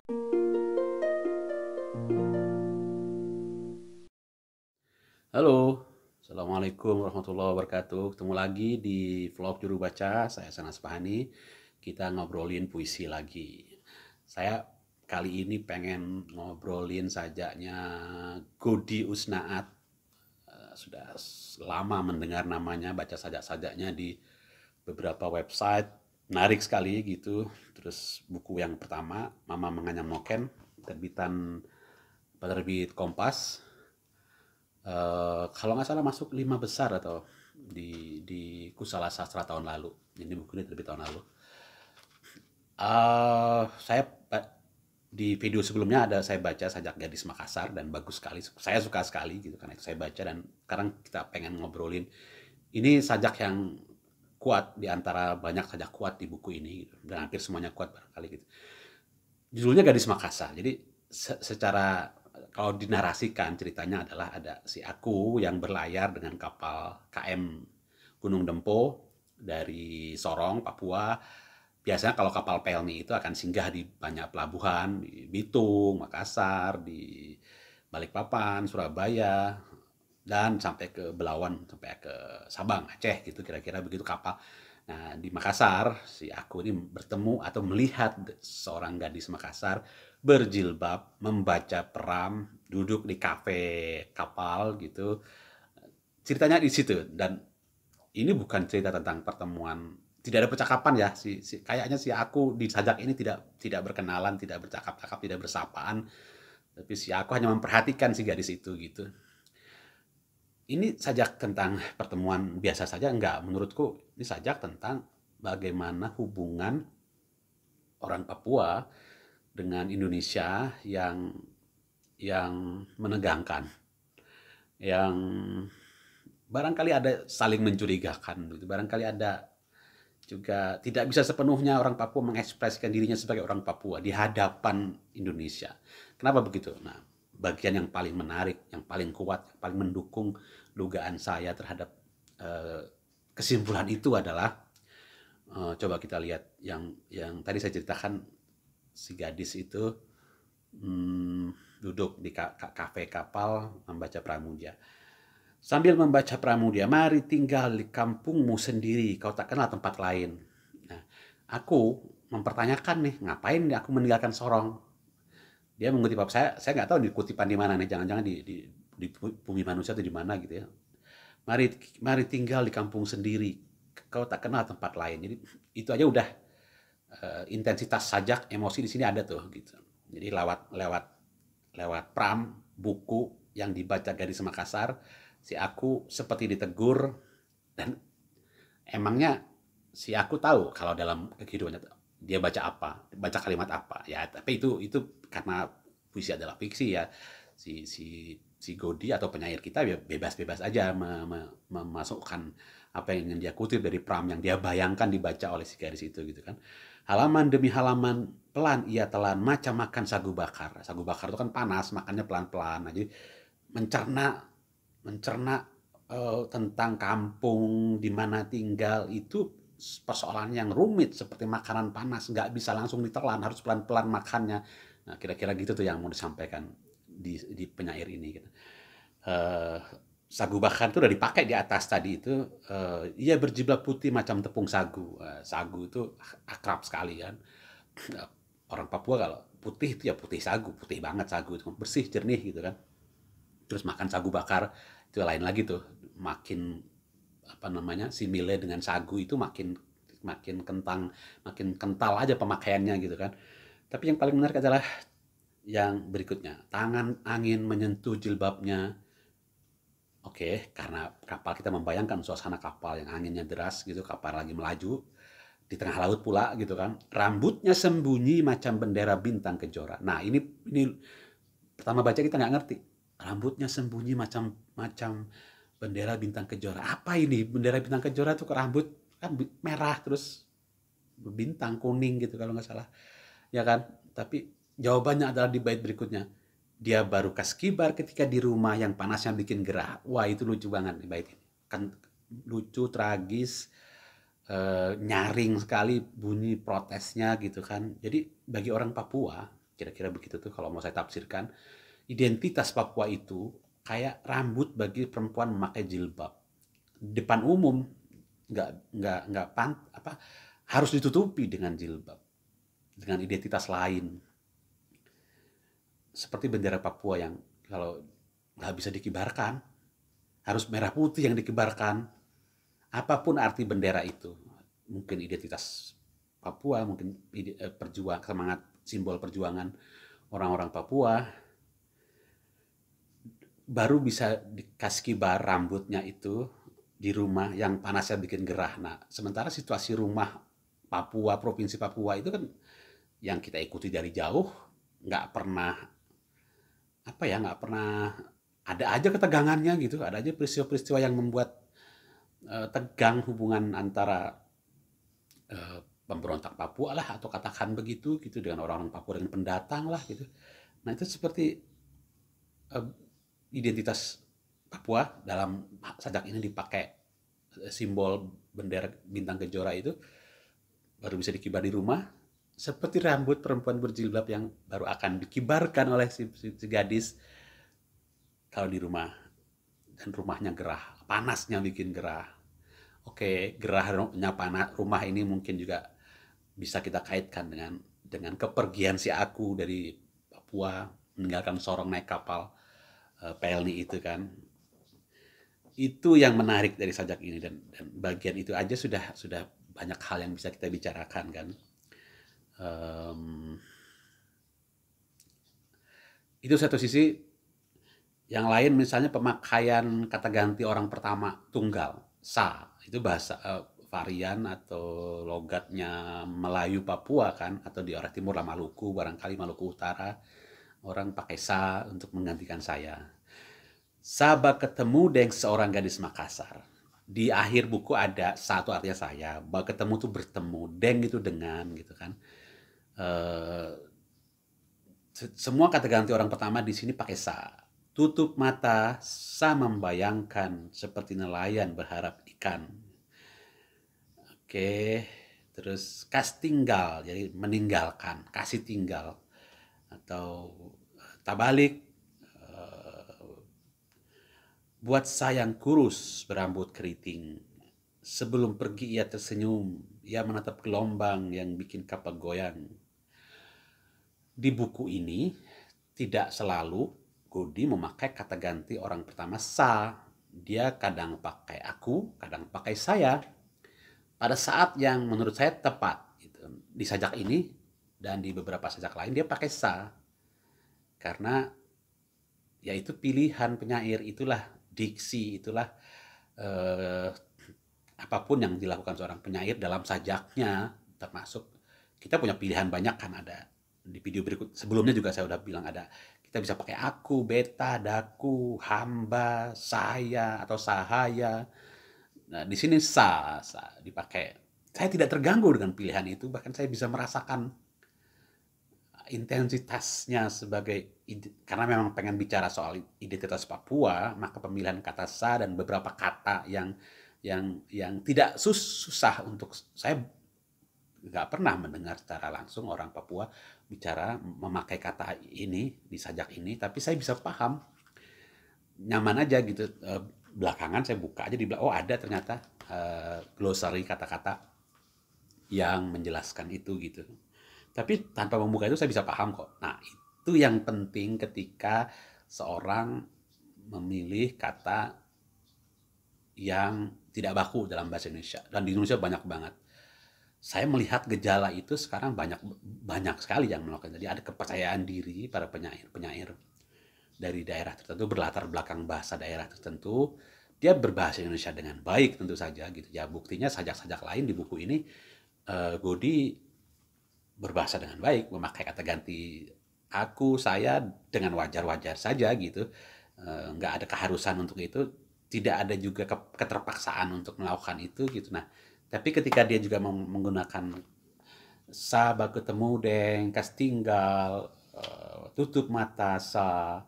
Halo, Assalamualaikum warahmatullahi wabarakatuh. Ketemu lagi di vlog Juru Baca, saya Sanas Pahani. Kita ngobrolin puisi lagi. Saya kali ini pengen ngobrolin sajaknya Godi Usnaat. Sudah lama mendengar namanya, baca sajak-sajaknya di beberapa website. Menarik sekali gitu. Terus buku yang pertama, Mama Menganyam Noken, terbitan penerbit Kompas. Kalau nggak salah masuk 5 besar atau di Kusala Sastra tahun lalu. Ini buku ini terbit tahun lalu. Saya di video sebelumnya ada saya baca Sajak Gadis Makassar dan bagus sekali. Saya suka sekali gitu karena itu saya baca dan sekarang kita pengen ngobrolin. Ini sajak yang kuat di antara banyak sajak kuat di buku ini gitu. Dan hampir semuanya kuat barangkali gitu. Judulnya Gadis Makassar. Jadi secara kalau dinarasikan ceritanya adalah ada si Aku yang berlayar dengan kapal KM Gunung Dempo dari Sorong, Papua. Biasanya kalau kapal pelni itu akan singgah di banyak pelabuhan, di Bitung, Makassar, di Balikpapan, Surabaya, dan sampai ke Belawan, sampai ke Sabang, Aceh gitu kira-kira begitu kapal. Nah, di Makassar, si Aku ini bertemu atau melihat seorang gadis Makassar berjilbab, membaca peram, duduk di kafe kapal gitu. Ceritanya di situ dan ini bukan cerita tentang pertemuan, tidak ada percakapan ya. Kayaknya si Aku di sajak ini tidak tidak berkenalan, tidak bercakap-cakap, tidak bersapaan, tapi si Aku hanya memperhatikan si gadis itu gitu. Ini sajak tentang pertemuan biasa saja enggak, menurutku ini sajak tentang bagaimana hubungan orang Papua dengan Indonesia yang menegangkan, yang barangkali ada saling mencurigakan gitu. Barangkali ada juga tidak bisa sepenuhnya orang Papua mengekspresikan dirinya sebagai orang Papua di hadapan Indonesia. Kenapa begitu? Nah, bagian yang paling menarik, yang paling kuat, yang paling mendukung dugaan saya terhadap eh, kesimpulan itu adalah coba kita lihat yang tadi saya ceritakan si gadis itu duduk di kafe kapal membaca Pramudia. Sambil membaca Pramudia, mari tinggal di kampungmu sendiri, kau tak kenal tempat lain. Nah, aku mempertanyakan nih, ngapain nih aku meninggalkan Sorong? Dia mengutip apa? Saya nggak tahu di kutipan di mana nih, jangan-jangan di bumi manusia atau di mana gitu ya. Mari mari tinggal di kampung sendiri, kau tak kenal tempat lain. Jadi itu aja udah intensitas sajak emosi di sini ada tuh gitu. Jadi lewat lewat lewat pram buku yang dibaca gadis Makassar, si Aku seperti ditegur dan emangnya si Aku tahu kalau dalam kehidupannya dia baca apa, baca kalimat apa ya. Tapi itu karena puisi adalah fiksi ya. Si Godi atau penyair kita ya bebas-bebas aja memasukkan apa yang ingin dia kutip dari pram yang dia bayangkan dibaca oleh si gadis itu gitu kan. Halaman demi halaman pelan ia telan macam makan sagu bakar. Sagu bakar itu kan panas, makannya pelan-pelan. Nah, jadi mencerna mencerna tentang kampung di mana tinggal itu persoalan yang rumit seperti makanan panas, nggak bisa langsung ditelan, harus pelan-pelan makannya. Nah, kira-kira gitu tuh yang mau disampaikan di penyair ini. Gitu. Uh, Sagu bakar itu udah dipakai di atas tadi itu. Ia berjilbab putih macam tepung sagu. Sagu itu akrab sekali kan. Orang Papua kalau putih itu ya putih sagu, putih banget sagu itu bersih jernih gitu kan. Terus makan sagu bakar itu lain lagi tuh, makin apa namanya simile dengan sagu itu makin makin kentang makin kental aja pemakaiannya gitu kan. Tapi yang paling menarik adalah yang berikutnya, tangan angin menyentuh jilbabnya. Oke, karena kapal kita membayangkan suasana kapal yang anginnya deras gitu, kapal lagi melaju di tengah laut pula gitu kan. Rambutnya sembunyi macam bendera bintang kejora. Nah, ini pertama baca kita nggak ngerti. Rambutnya sembunyi macam macam bendera bintang kejora. Apa ini? Bendera bintang kejora tuh ke rambut kan merah terus bintang kuning gitu kalau nggak salah. Ya kan? Tapi jawabannya adalah di bait berikutnya. Dia baru kaskibar ketika di rumah yang panasnya bikin gerah. Wah, itu lucu banget di bait ini. Kan lucu, tragis, nyaring sekali bunyi protesnya gitu kan. Jadi bagi orang Papua, Kira-kira begitu tuh kalau mau saya tafsirkan. Identitas Papua itu kayak rambut bagi perempuan memakai jilbab. Depan umum nggak apa, harus ditutupi dengan jilbab, dengan identitas lain. Seperti bendera Papua yang kalau nggak bisa dikibarkan, harus merah putih yang dikibarkan. Apapun arti bendera itu, mungkin identitas Papua, mungkin semangat simbol perjuangan orang-orang Papua, baru bisa dikasih kibar rambutnya itu di rumah yang panasnya bikin gerah. Nah, sementara situasi rumah Papua, Provinsi Papua itu kan yang kita ikuti dari jauh, nggak pernah nggak pernah ada aja ketegangannya gitu, ada aja peristiwa-peristiwa yang membuat tegang hubungan antara pemberontak Papua lah atau katakan begitu gitu dengan orang-orang Papua dengan pendatang lah gitu. Nah itu seperti uh, identitas Papua dalam sajak ini dipakai simbol bendera bintang kejora itu baru bisa dikibar di rumah, seperti rambut perempuan berjilbab yang baru akan dikibarkan oleh si gadis kalau di rumah, dan rumahnya gerah, panasnya bikin gerah. Oke, gerahnya panas rumah ini mungkin juga bisa kita kaitkan dengan kepergian si Aku dari Papua, meninggalkan Sorong naik kapal Pelni itu kan. Itu yang menarik dari sajak ini, dan bagian itu aja sudah banyak hal yang bisa kita bicarakan kan. Itu satu sisi. Yang lain misalnya pemakaian kata ganti orang pertama tunggal, sa, itu bahasa varian atau logatnya Melayu Papua kan, atau di orang timur lah Maluku, barangkali Maluku Utara, orang pakai sa untuk menggantikan saya. Saba ketemu dengan seorang gadis Makassar. Di akhir buku ada satu artinya saya, bahwa ketemu tuh bertemu, deng itu dengan gitu kan. Semua kata ganti orang pertama di sini pakai sa. Tutup mata, sa membayangkan seperti nelayan berharap ikan. Oke, terus kas tinggal, jadi meninggalkan, kasih tinggal. Atau tabalik, buat sayang kurus berambut keriting. Sebelum pergi ia tersenyum, ia menatap gelombang yang bikin kapal goyang. Di buku ini tidak selalu Godi memakai kata ganti orang pertama sa. Dia kadang pakai aku, kadang pakai saya. Pada saat yang menurut saya tepat gitu. Di sajak ini dan di beberapa sajak lain dia pakai sa. Karena yaitu pilihan penyair, itulah diksi, itulah apapun yang dilakukan seorang penyair dalam sajaknya, termasuk kita punya pilihan banyak kan, ada di video berikut sebelumnya juga saya udah bilang ada, kita bisa pakai aku, beta, daku, hamba, saya atau sahaya. Nah, di sini sa dipakai. Saya tidak terganggu dengan pilihan itu, bahkan saya bisa merasakan intensitasnya sebagai, karena memang pengen bicara soal identitas Papua, maka pemilihan kata sa dan beberapa kata yang tidak susah untuk saya, nggak pernah mendengar secara langsung orang Papua bicara memakai kata ini di sajak ini, tapi saya bisa paham, nyaman aja gitu. Belakangan saya buka aja di oh ada ternyata glossary kata-kata yang menjelaskan itu gitu. Tapi tanpa membuka itu saya bisa paham kok. Nah itu yang penting ketika seorang memilih kata yang tidak baku dalam bahasa Indonesia, dan di Indonesia banyak banget. Saya melihat gejala itu sekarang banyak sekali yang melakukan. Jadi ada kepercayaan diri para penyair dari daerah tertentu, berlatar belakang bahasa daerah tertentu, dia berbahasa Indonesia dengan baik tentu saja gitu ya. Buktinya sajak-sajak lain di buku ini Godi berbahasa dengan baik, memakai kata ganti aku, saya dengan wajar-wajar saja gitu. Nggak ada keharusan untuk itu, tidak ada juga keterpaksaan untuk melakukan itu gitu. Nah, tapi ketika dia juga menggunakan sa ketemu deng, kas tinggal, tutup mata sa,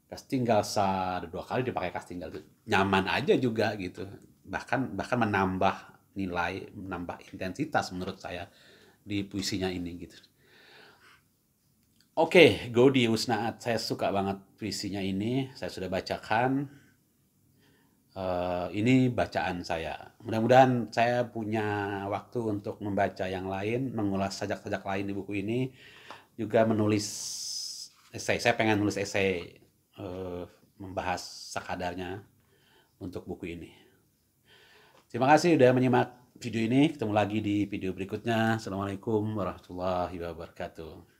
kas tinggal sa, ada 2 kali dipakai kas tinggal, nyaman aja juga gitu. Bahkan menambah nilai, menambah intensitas menurut saya di puisinya ini gitu. Oke, Godi Usnaat, saya suka banget puisinya ini. Saya sudah bacakan. Ini bacaan saya. Mudah-mudahan saya punya waktu untuk membaca yang lain, mengulas sajak-sajak lain di buku ini, juga menulis esai. Saya pengen nulis esai membahas sakadarnya untuk buku ini. Terima kasih sudah menyimak video ini. Ketemu lagi di video berikutnya. Assalamualaikum warahmatullahi wabarakatuh.